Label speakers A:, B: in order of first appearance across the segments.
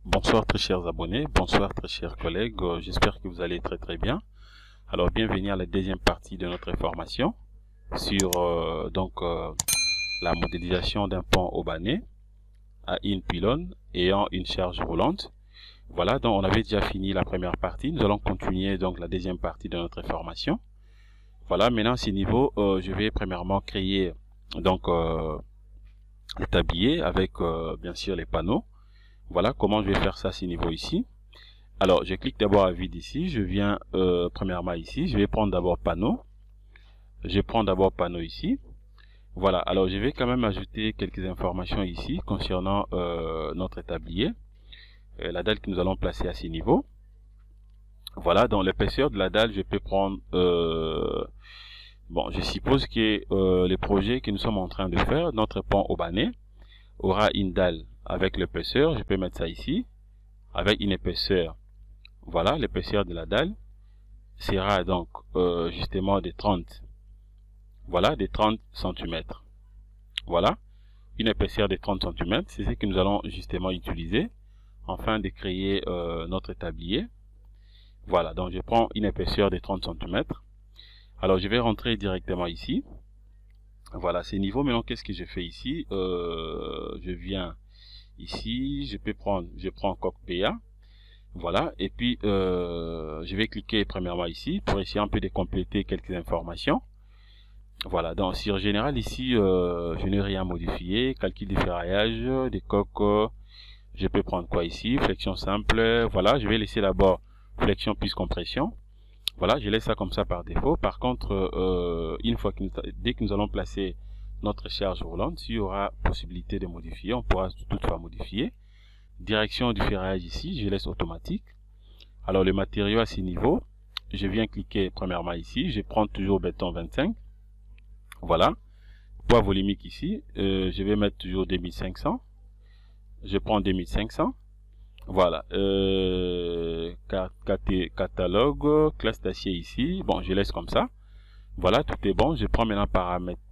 A: Bonsoir très chers abonnés, bonsoir très chers collègues, j'espère que vous allez très bien. Alors bienvenue à la deuxième partie de notre formation sur la modélisation d'un pont haubané à une pylône ayant une charge roulante. Voilà, donc on avait déjà fini la première partie, nous allons continuer donc la deuxième partie de notre formation. Voilà, maintenant à ce niveau, je vais premièrement créer donc le tablier avec bien sûr les panneaux. Voilà comment je vais faire ça à ce niveau ici. Alors, je clique d'abord à vide ici. Je viens premièrement ici. Je vais prendre d'abord panneau. Je prends d'abord panneau ici. Voilà. Alors, je vais quand même ajouter quelques informations ici concernant notre tablier. La dalle que nous allons placer à ce niveau. Voilà. Dans l'épaisseur de la dalle, je peux prendre... bon, je suppose que les projets que nous sommes en train de faire, notre pont haubané, aura une dalle avec l'épaisseur. Je peux mettre ça ici. Avec une épaisseur. Voilà, l'épaisseur de la dalle sera donc justement de 30. Voilà, de 30 cm. Voilà, une épaisseur de 30 cm. C'est ce que nous allons justement utiliser afin de créer notre tablier. Voilà, donc je prends une épaisseur de 30 cm. Alors je vais rentrer directement ici. Voilà, ces niveaux. Maintenant, qu'est-ce que je fais ici? Je viens ici, je prends coq PA. Voilà, et puis je vais cliquer premièrement ici pour essayer un peu de compléter quelques informations. Voilà, donc sur général ici, je n'ai rien modifié. Calcul du ferraillage, des coques, je peux prendre quoi ici? Flexion simple, voilà, je vais laisser d'abord flexion plus compression. Voilà, je laisse ça comme ça par défaut. Par contre, une fois que dès que nous allons placer notre charge roulante, s'il y aura possibilité de modifier, on pourra toutefois modifier. Direction du ferraillage ici, je laisse automatique. Alors le matériau à ce niveau, je viens cliquer premièrement ici, je prends toujours béton 25. Voilà. Poids volumique ici, je vais mettre toujours 2500. Je prends 2500. Voilà. Catalogue, classe d'acier ici. Bon, je laisse comme ça. Voilà, tout est bon. Je prends maintenant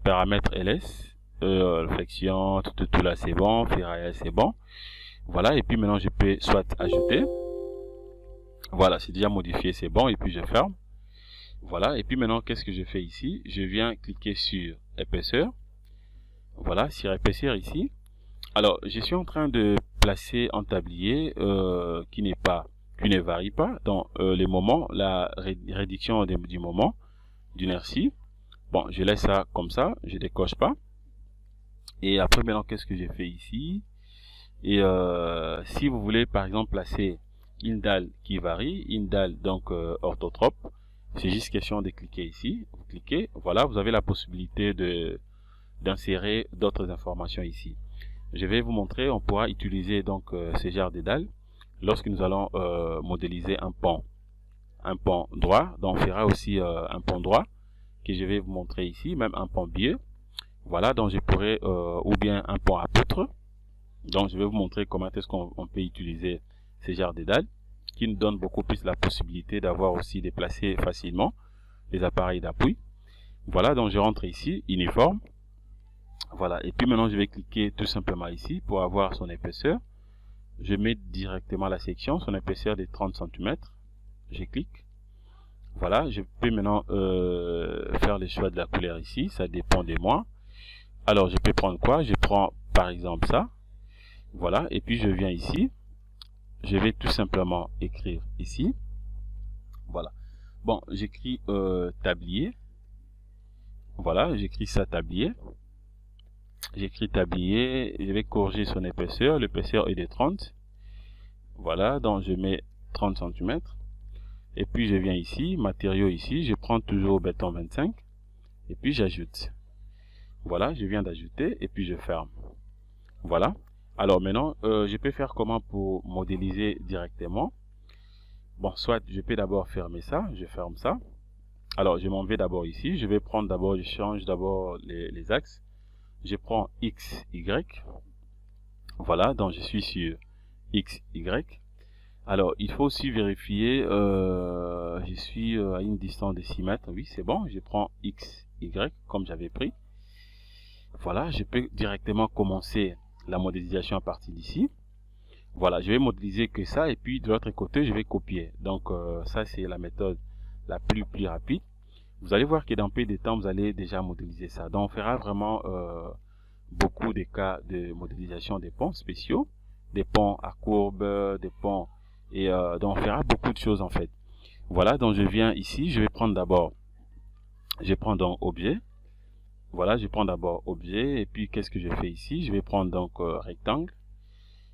A: paramètre LS. Flexion, tout là c'est bon. Ferraillage c'est bon. Voilà, et puis maintenant je peux soit ajouter. Voilà, c'est déjà modifié, c'est bon, et puis je ferme. Voilà, et puis maintenant qu'est-ce que je fais ici? Je viens cliquer sur épaisseur. Voilà, sur épaisseur ici. Alors, je suis en train de placer un tablier qui ne varie pas dans les moments, la réduction du moment d'inertie. Bon, je laisse ça comme ça, je décoche pas. Et après maintenant qu'est-ce que j'ai fait ici? Et si vous voulez par exemple placer une dalle qui varie, une dalle donc orthotrope, c'est juste question de cliquer ici. Vous cliquez, voilà, vous avez la possibilité d'insérer d'autres informations ici. Je vais vous montrer, on pourra utiliser donc ce genre de dalles lorsque nous allons modéliser un pont droit. Donc on fera aussi un pont droit que je vais vous montrer ici, même un pont biais. Voilà, donc je pourrais ou bien un pont à poutre. Donc je vais vous montrer comment est-ce qu'on peut utiliser ce genre de dalles qui nous donne beaucoup plus la possibilité d'avoir aussi déplacé facilement les appareils d'appui. Voilà, donc je rentre ici, uniforme. Voilà, et puis maintenant je vais cliquer tout simplement ici pour avoir son épaisseur. Je mets directement la section, son épaisseur de 30 cm. Je clique. Voilà, je peux maintenant faire le choix de la couleur ici, ça dépend de moi. Alors je peux prendre quoi? Je prends par exemple ça. Voilà, et puis je viens ici. Je vais tout simplement écrire ici. Voilà. Bon, j'écris tablier. Voilà, j'écris ça tablier. J'écris tablier. Je vais corriger son épaisseur. L'épaisseur est de 30. Voilà, donc je mets 30 cm. Et puis je viens ici, matériaux ici. Je prends toujours béton 25. Et puis j'ajoute. Voilà, je viens d'ajouter et puis je ferme. Voilà. Alors maintenant, je peux faire comment pour modéliser directement? Bon, soit je peux d'abord fermer ça, je ferme ça. Alors, je m'en vais d'abord ici. Je vais prendre d'abord, je change d'abord les axes. Je prends X, Y. Voilà, donc je suis sur X, Y. Alors, il faut aussi vérifier, je suis à une distance de 6 mètres. Oui, c'est bon. Je prends X, Y comme j'avais pris. Voilà, je peux directement commencer la modélisation à partir d'ici. Voilà, je vais modéliser que ça et puis de l'autre côté, je vais copier. Donc ça, c'est la méthode la plus rapide. Vous allez voir que dans peu de temps, vous allez déjà modéliser ça. Donc on fera vraiment beaucoup de cas de modélisation des ponts spéciaux, des ponts à courbe, des ponts et donc on fera beaucoup de choses en fait. Voilà, donc je viens ici, je vais prendre d'abord, je prends donc objet. Voilà, je prends d'abord objet et puis qu'est-ce que je fais ici? Je vais prendre donc rectangle.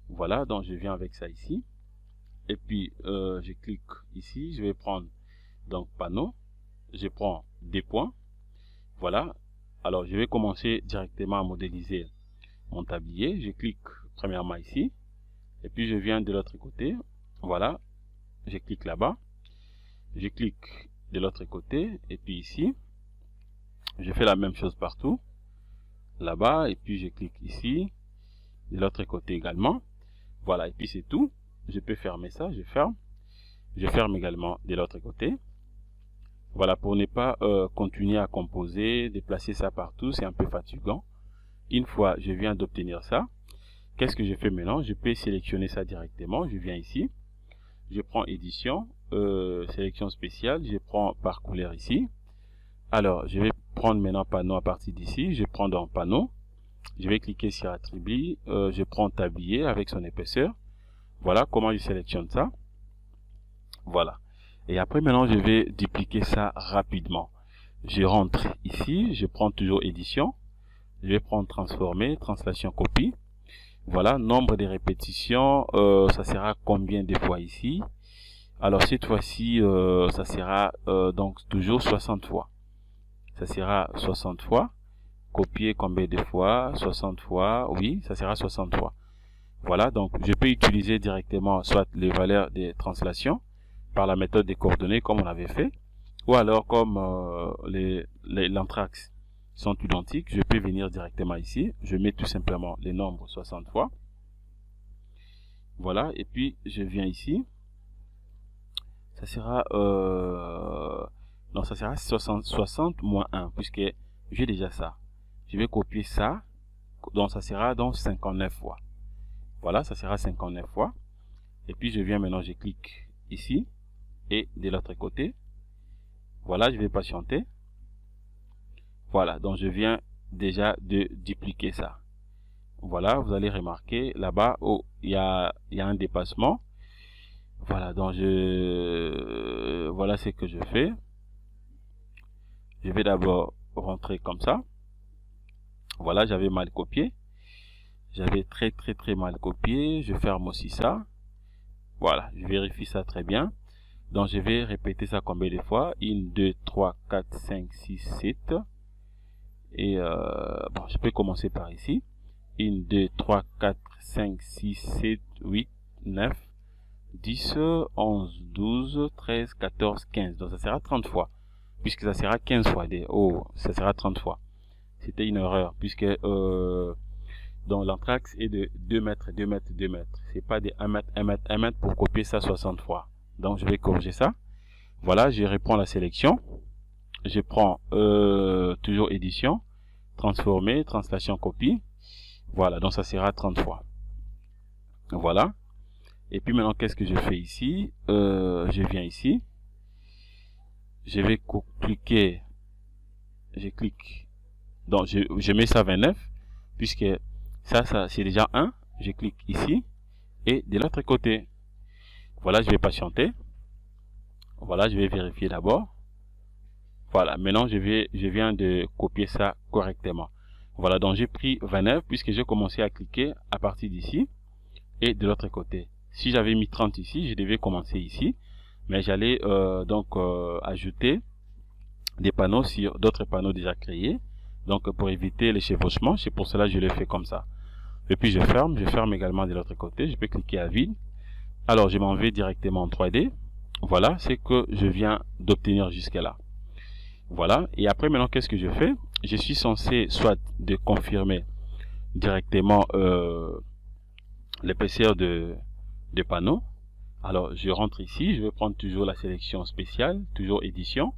A: Voilà, donc je viens avec ça ici. Et puis je clique ici, je vais prendre donc panneau. Je prends des points. Voilà. Alors je vais commencer directement à modéliser mon tablier. Je clique premièrement ici. Et puis je viens de l'autre côté. Voilà. Je clique là-bas. Je clique de l'autre côté. Et puis ici. Je fais la même chose partout. Là-bas. Et puis je clique ici. De l'autre côté également. Voilà. Et puis c'est tout. Je peux fermer ça. Je ferme. Je ferme également de l'autre côté. Voilà, pour ne pas continuer à composer, déplacer ça partout, c'est un peu fatigant. Une fois je viens d'obtenir ça, qu'est-ce que je fais maintenant? Je peux sélectionner ça directement. Je viens ici, je prends édition, sélection spéciale, je prends par couleur ici. Alors, je vais prendre maintenant panneau à partir d'ici. Je prends dans panneau, je vais cliquer sur attribut, je prends tablier avec son épaisseur. Voilà comment je sélectionne ça. Voilà. Et après, maintenant, je vais dupliquer ça rapidement. Je rentre ici, je prends toujours édition. Je vais prendre transformer, translation copie. Voilà, nombre de répétitions, ça sera combien de fois ici? Alors, cette fois-ci, ça sera donc toujours 60 fois. Ça sera 60 fois. Copier combien de fois? 60 fois, oui, ça sera 60 fois. Voilà, donc je peux utiliser directement soit les valeurs des translations, par la méthode des coordonnées comme on avait fait, ou alors comme l'anthrax sont identiques, je peux venir directement ici, je mets tout simplement les nombres 60 fois, voilà, et puis je viens ici, ça sera non, ça sera 60 moins 1, puisque j'ai déjà ça, je vais copier ça, donc ça sera donc 59 fois, voilà, ça sera 59 fois, et puis je viens maintenant, je clique ici, et de l'autre côté, voilà, je vais patienter. Voilà, donc je viens déjà de dupliquer ça. Voilà, vous allez remarquer là-bas, oh, il y a un dépassement. Voilà, donc voilà ce que je fais. Je vais d'abord rentrer comme ça. Voilà, j'avais mal copié. J'avais très mal copié. Je ferme aussi ça. Voilà, je vérifie ça très bien. Donc je vais répéter ça combien de fois? 1, 2, 3, 4, 5, 6, 7. Et bon, je peux commencer par ici. 1, 2, 3, 4, 5, 6, 7, 8, 9, 10, 11, 12, 13, 14, 15. Donc ça sera 30 fois. Puisque ça sera 15 fois. Oh, ça sera 30 fois. C'était une erreur. Puisque donc l'anthrax est de 2 mètres, 2 mètres, 2 mètres. C'est pas de 1 mètre, 1 mètre, 1 mètre pour copier ça 60 fois. Donc je vais corriger ça. Voilà, je reprends la sélection. Je prends toujours édition, transformer, translation copie. Voilà, donc ça sera 30 fois. Voilà. Et puis maintenant, qu'est-ce que je fais ici? Je viens ici. Je vais cliquer. Je clique. Donc je mets ça 29. Puisque ça c'est déjà 1. Je clique ici. Et de l'autre côté. Voilà, je vais patienter. Voilà, je vais vérifier d'abord. Voilà, maintenant je viens de copier ça correctement. Voilà, donc j'ai pris 29 puisque j'ai commencé à cliquer à partir d'ici et de l'autre côté. Si j'avais mis 30 ici, je devais commencer ici, mais j'allais ajouter des panneaux sur d'autres panneaux déjà créés. Donc pour éviter les chevauchements, c'est pour cela que je l'ai fait comme ça. Et puis je ferme également de l'autre côté, je peux cliquer à vide. Alors je m'en vais directement en 3D. Voilà, c'est que je viens d'obtenir jusqu'à là. Voilà, et après maintenant qu'est-ce que je fais? Je suis censé soit de confirmer directement l'épaisseur de panneau. Alors je rentre ici, je vais prendre toujours la sélection spéciale, toujours édition,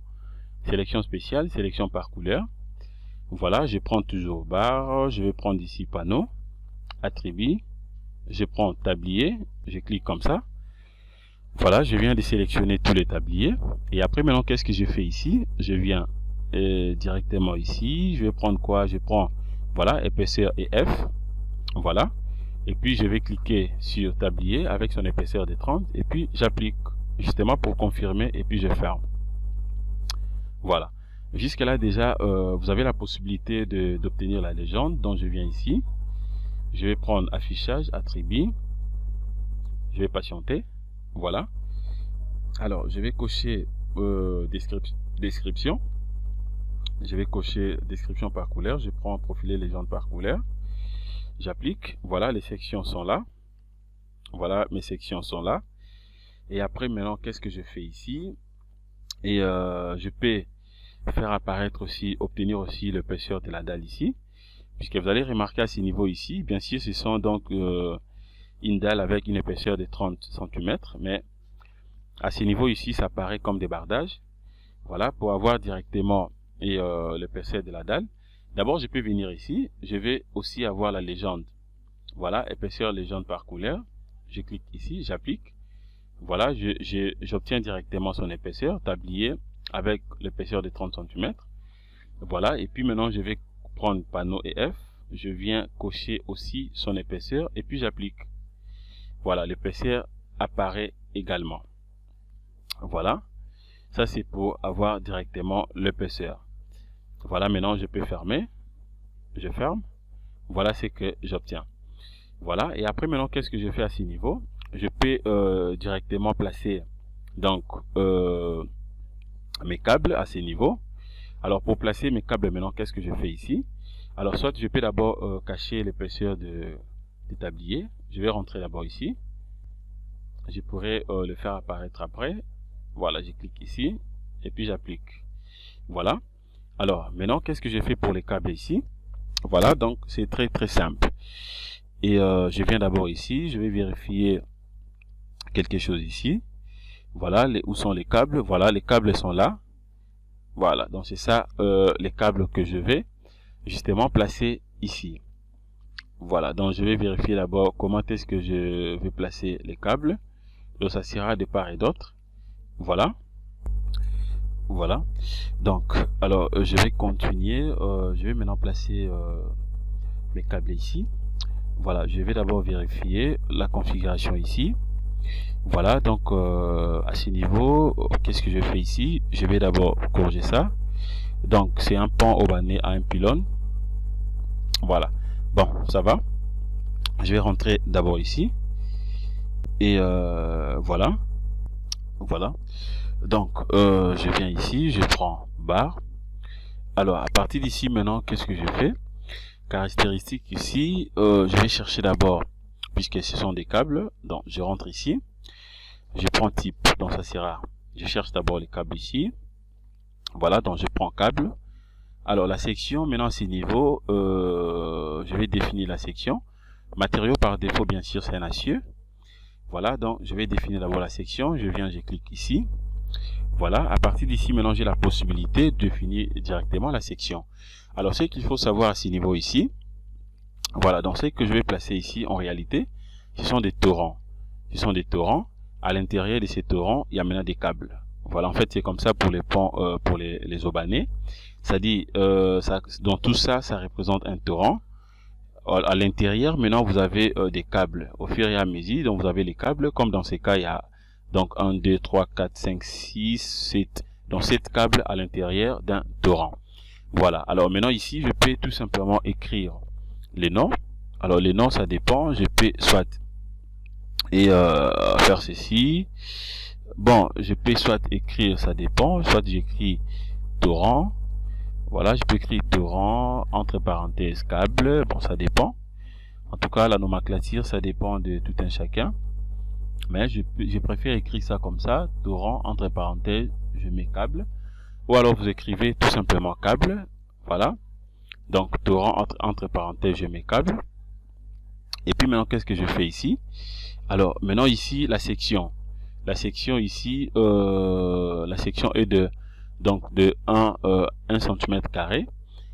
A: sélection spéciale, sélection par couleur. Voilà, je prends toujours barre, je vais prendre ici panneau, attribut, je prends tablier, je clique comme ça. Voilà, je viens de sélectionner tous les tabliers. Et après, maintenant, qu'est-ce que je fais ici? Je viens directement ici. Je vais prendre quoi? Je prends, voilà, épaisseur et F. Voilà. Et puis, je vais cliquer sur tablier avec son épaisseur de 30. Et puis, j'applique justement pour confirmer. Et puis, je ferme. Voilà. Jusque là, déjà, vous avez la possibilité d'obtenir la légende. Donc, je viens ici. Je vais prendre affichage, attribut. Je vais patienter. Voilà. Alors, je vais cocher description. Je vais cocher description par couleur. Je prends profiler légende par couleur. J'applique. Voilà, les sections sont là. Voilà, mes sections sont là. Et après, maintenant, qu'est-ce que je fais ici? Et je peux faire apparaître aussi, obtenir aussi l'épaisseur de la dalle ici. Puisque vous allez remarquer à ce niveau ici, bien sûr, ce sont donc une dalle avec une épaisseur de 30 cm, mais à ce niveau ici, ça apparaît comme débardage. Voilà, pour avoir directement l'épaisseur de la dalle. D'abord, je peux venir ici, je vais aussi avoir la légende. Voilà, épaisseur légende par couleur. Je clique ici, j'applique. Voilà, j'obtiens directement son épaisseur, tablier avec l'épaisseur de 30 cm. Voilà, et puis maintenant, je vais prendre panneau et F. Je viens cocher aussi son épaisseur et puis j'applique. Voilà, l'épaisseur apparaît également. Voilà, ça c'est pour avoir directement l'épaisseur. Voilà, maintenant je peux fermer. Je ferme. Voilà ce que j'obtiens. Voilà, et après maintenant qu'est-ce que je fais à ce niveau? Je peux directement placer donc mes câbles à ce niveau. Alors pour placer mes câbles maintenant, qu'est-ce que je fais ici? Alors soit je peux d'abord cacher l'épaisseur du tablier. Je vais rentrer d'abord ici. Je pourrais le faire apparaître après. Voilà, je clique ici et puis j'applique. Voilà. Alors maintenant, qu'est-ce que j'ai fait pour les câbles ici? Voilà, donc c'est très simple. Et je viens d'abord ici, je vais vérifier quelque chose ici. Voilà, où sont les câbles? Voilà, les câbles sont là. Voilà, donc c'est ça les câbles que je vais justement placer ici. Voilà, donc je vais vérifier d'abord comment est-ce que je vais placer les câbles. Donc ça sera de part et d'autre. Voilà. Voilà. Donc, alors je vais continuer. Je vais maintenant placer mes câbles ici. Voilà, je vais d'abord vérifier la configuration ici. Voilà, donc à ce niveau, qu'est-ce que je fais ici? Je vais d'abord corriger ça. Donc c'est un pont aubané à un pylône. Voilà. Bon, ça va. Je vais rentrer d'abord ici. Et voilà. Voilà. Donc je viens ici, je prends barre. Alors à partir d'ici maintenant, qu'est-ce que je fais? Caractéristiques ici, je vais chercher d'abord, puisque ce sont des câbles, donc je rentre ici. Je prends type, donc ça sera, je cherche d'abord les câbles ici. Voilà, donc je prends câble. Alors la section, maintenant à ce niveau, je vais définir la section. Matériaux par défaut, bien sûr, c'est un acier. Voilà, donc je vais définir d'abord la section. Je viens, je clique ici. Voilà, à partir d'ici, maintenant j'ai la possibilité de définir directement la section. Alors ce qu'il faut savoir à ce niveau ici, voilà, donc ce que je vais placer ici en réalité, ce sont des torrents. Ce sont des torrents. À l'intérieur de ces torrents, il y a maintenant des câbles. Voilà, en fait, c'est comme ça pour les ponts, pour les aubanés. C'est-à-dire, dans tout ça, ça représente un torrent. À l'intérieur, maintenant, vous avez des câbles. Au fur et à mesure, donc vous avez les câbles. Comme dans ces cas, il y a donc 1, 2, 3, 4, 5, 6, 7. Donc 7 câbles à l'intérieur d'un torrent. Voilà. Alors maintenant, ici, je peux tout simplement écrire les noms. Alors les noms, ça dépend. Je peux soit faire ceci. Bon, je peux soit écrire, ça dépend, soit j'écris torrent. Voilà, je peux écrire torrent, entre parenthèses câble, bon ça dépend. En tout cas, la nomenclature, ça dépend de tout un chacun. Mais je préfère écrire ça comme ça, torrent, entre parenthèses, je mets câble. Ou alors vous écrivez tout simplement câble, voilà. Donc torrent, entre parenthèses, je mets câble. Et puis maintenant, qu'est-ce que je fais ici? Alors maintenant ici, la section. La section ici, la section est de 1 cm².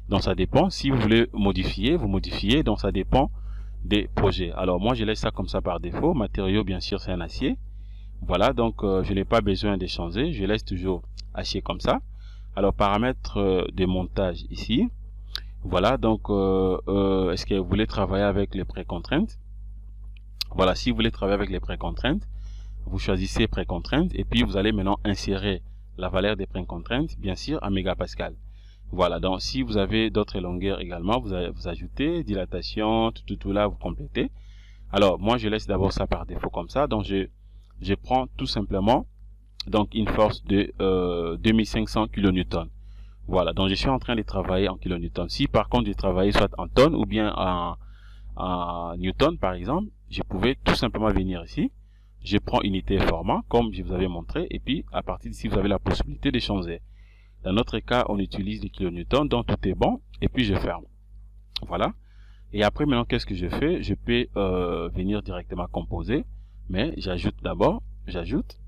A: Donc ça dépend. Si vous voulez modifier, vous modifiez. Donc ça dépend des projets. Alors moi je laisse ça comme ça par défaut. Matériaux, bien sûr, c'est un acier. Voilà, donc je n'ai pas besoin de changer, je laisse toujours acier comme ça. Alors paramètres de montage ici. Voilà, donc est-ce que vous voulez travailler avec les précontraintes? Voilà, si vous voulez travailler avec les précontraintes, vous choisissez précontraintes et puis vous allez maintenant insérer la valeur des précontraintes, bien sûr, en mégapascal. Voilà, donc si vous avez d'autres longueurs également, vous ajoutez dilatation, tout là, vous complétez. Alors moi je laisse d'abord ça par défaut comme ça, donc je prends tout simplement donc une force de 2500 kN. Voilà, donc je suis en train de travailler en kN. Si par contre je travaillais soit en tonnes ou bien en newton par exemple, je pouvais tout simplement venir ici, je prends unité et format comme je vous avais montré, et puis à partir d'ici vous avez la possibilité de changer. Dans notre cas on utilise les kilonewtons, donc tout est bon, et puis je ferme. Voilà. Et après maintenant qu'est-ce que je fais? Je peux venir directement composer, mais j'ajoute d'abord, j'ajoute,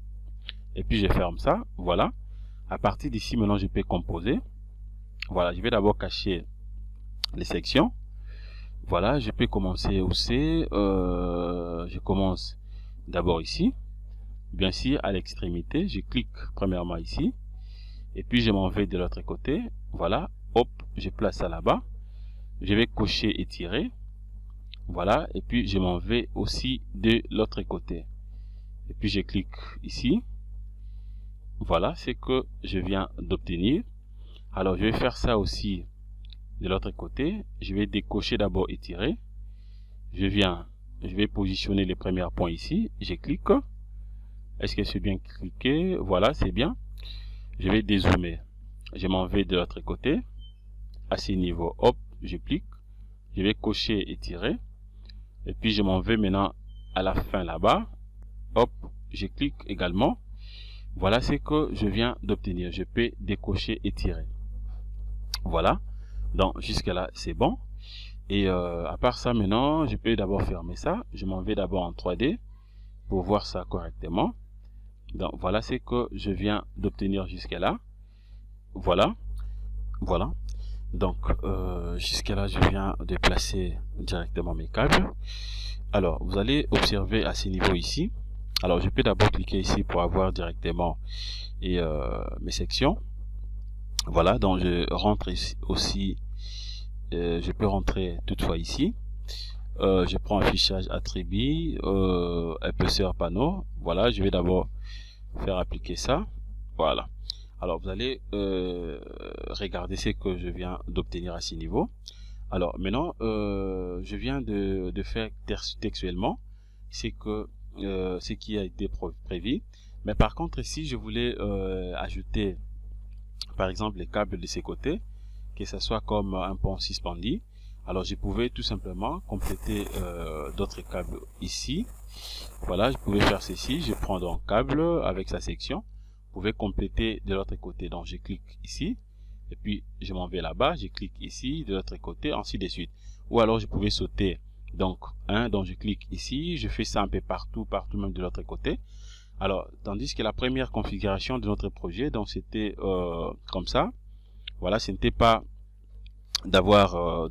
A: et puis je ferme ça. Voilà. À partir d'ici maintenant je peux composer. Voilà, je vais d'abord cacher les sections. Voilà, je peux commencer aussi. Je commence d'abord ici, bien sûr à l'extrémité. Je clique premièrement ici, et puis je m'en vais de l'autre côté. Voilà, hop, je place ça là-bas. Je vais cocher étirer. Voilà, et puis je m'en vais aussi de l'autre côté. Et puis je clique ici. Voilà, c'est que je viens d'obtenir. Alors je vais faire ça aussi de l'autre côté. Je vais décocher d'abord étirer. Je vais positionner les premiers points ici. Je clique. Est-ce que c'est bien cliqué? Voilà, c'est bien. Je vais dézoomer. Je m'en vais de l'autre côté. À ce niveau, hop, je clique. Je vais cocher étirer. Et puis je m'en vais maintenant à la fin là-bas. Hop, je clique également. Voilà ce que je viens d'obtenir. Je peux décocher et tirer. Voilà. Donc jusque là c'est bon. Et à part ça maintenant, je peux d'abord fermer ça. Je m'en vais d'abord en 3D pour voir ça correctement. Donc voilà ce que je viens d'obtenir jusque là. Voilà. Voilà. Donc jusque là je viens de placer directement mes câbles. Alors vous allez observer à ce niveau ici. Alors je peux d'abord cliquer ici pour avoir directement mes sections. Voilà, donc je rentre ici aussi. Je peux rentrer toutefois ici. Je prends affichage attribut, épaisseur panneau. Voilà, je vais d'abord faire appliquer ça. Voilà. Alors vous allez regarder ce que je viens d'obtenir à ce niveau. Alors maintenant, je viens de faire textuellement c'est que ce qui a été prévu. Mais par contre ici je voulais ajouter par exemple les câbles de ces côtés, que ce soit comme un pont suspendu. Alors je pouvais tout simplement compléter d'autres câbles ici. Voilà, je pouvais faire ceci. Je prends donc câble avec sa section. Vous pouvez compléter de l'autre côté. Donc je clique ici et puis je m'en vais là-bas. Je clique ici de l'autre côté, ainsi de suite. Ou alors je pouvais sauter. Donc je clique ici, je fais ça un peu partout même de l'autre côté. Alors tandis que la première configuration de notre projet, donc c'était comme ça. Voilà, ce n'était pas d'avoir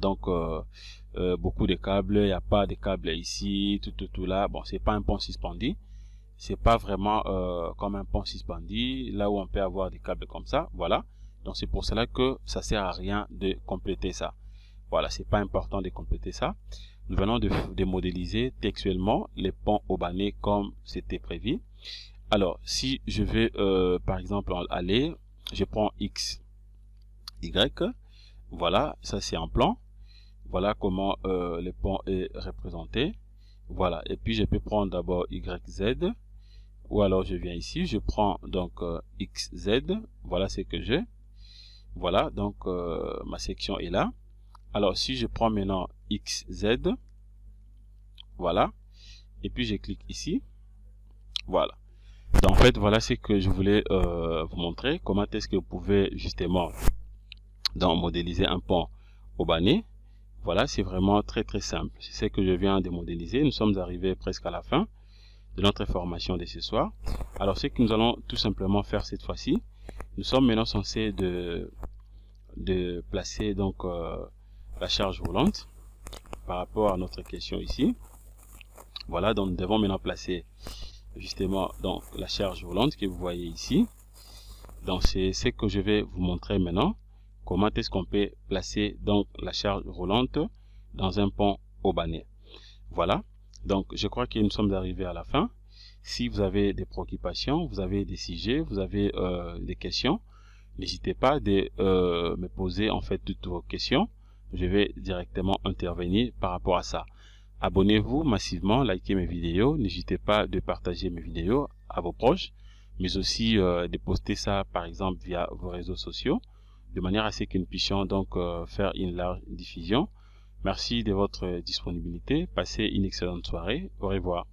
A: beaucoup de câbles. Il n'y a pas de câbles ici, tout là. Bon, c'est pas un pont suspendu. C'est pas vraiment comme un pont suspendu là où on peut avoir des câbles comme ça. Voilà. Donc c'est pour cela que ça sert à rien de compléter ça. Voilà, c'est pas important de compléter ça. Nous venons de modéliser textuellement les ponts Aubanais comme c'était prévu. Alors, si je vais par exemple aller, je prends X, Y. Voilà, ça c'est en plan. Voilà comment le pont est représenté. Voilà, et puis je peux prendre d'abord YZ. Ou alors je viens ici, je prends donc XZ. Voilà ce que j'ai. Voilà, donc ma section est là. Alors si je prends maintenant XZ, voilà, et puis je clique ici, voilà. Donc, en fait, voilà ce que je voulais vous montrer. Comment est-ce que vous pouvez justement modéliser un pont Aubanais. Voilà, c'est vraiment très simple. C'est ce que je viens de modéliser. Nous sommes arrivés presque à la fin de notre formation de ce soir. Alors, ce que nous allons tout simplement faire cette fois-ci, nous sommes maintenant censés de placer donc la charge volante. par rapport à notre question ici. Voilà, donc nous devons maintenant placer justement donc la charge roulante que vous voyez ici. Donc c'est ce que je vais vous montrer maintenant. Comment est-ce qu'on peut placer donc la charge roulante dans un pont haubané. Voilà, donc je crois que nous sommes arrivés à la fin. Si vous avez des préoccupations, vous avez des sujets, vous avez des questions, n'hésitez pas de me poser en fait toutes vos questions. Je vais directement intervenir par rapport à ça. Abonnez-vous massivement, likez mes vidéos, n'hésitez pas de partager mes vidéos à vos proches, mais aussi de poster ça par exemple via vos réseaux sociaux, de manière à ce que nous puissions donc faire une large diffusion. Merci de votre disponibilité, passez une excellente soirée, au revoir.